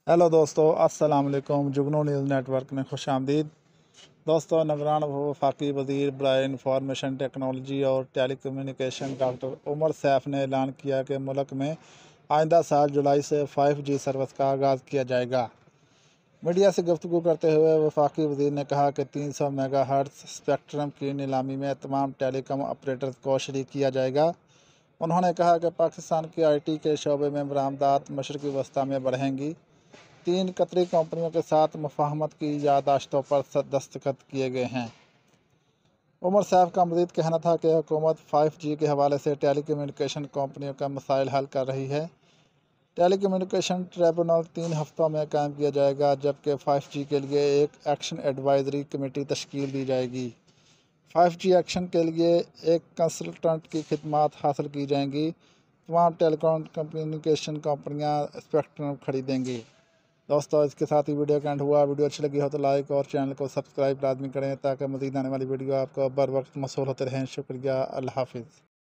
Hello दोस्तों, अस्सलाम वालेकुम। जुगनू न्यूज़ नेटवर्क में खुश आमदीद। दोस्तों, निगरान वफाकी वज़ीर बराए इंफॉर्मेशन टेक्नोलॉजी और टेलीकम्युनिकेशन डॉक्टर उमर सैफ ने ऐलान किया कि मुल्क में आइंदा साल जुलाई से 5G सर्विस का आगाज़ किया जाएगा। मीडिया से गुफ्तगू करते हुए वफाकी वज़ीर ने कहा कि 300 मेगाहर्ट्ज़ स्पेक्ट्रम की नीलामी में तमाम टेलीकॉम ऑपरेटर्स को शरीक किया जाएगा। उन्होंने कहा कि पाकिस्तान की IT के शोबे में बरामदात मशरक़ी वस्ती में बढ़ेंगी। 3 कतरी कंपनियों के साथ मुफाहमत की याददाश्तों पर दस्तखत किए गए हैं। उमर सैफ का मज़ीद कहना था कि हुकूमत 5G के हवाले से टेलीकम्युनिकेशन कंपनियों का मसाइल हल कर रही है। टेलीकम्युनिकेशन ट्रिब्यूनल 3 हफ्तों में कायम किया जाएगा, जबकि 5G के लिए एक एक्शन एडवाइजरी कमेटी तश्कील दी जाएगी। 5G एक्शन के लिए एक कंसल्टेंट की खिदमात हासिल की जाएंगी। तमाम टेलीकॉम कम्युनिकेशन कंपनियां स्पेक्ट्रम खरीदेंगी। दोस्तों, इसके साथ ही वीडियो का एंड हुआ। वीडियो अच्छी लगी हो तो लाइक और चैनल को सब्सक्राइब लाजमी करें ताकि मज़ीद आने वाली वीडियो आपको बर वक्त मौसूल होते रहें। शुक्रिया। अल्लाह हाफिज़।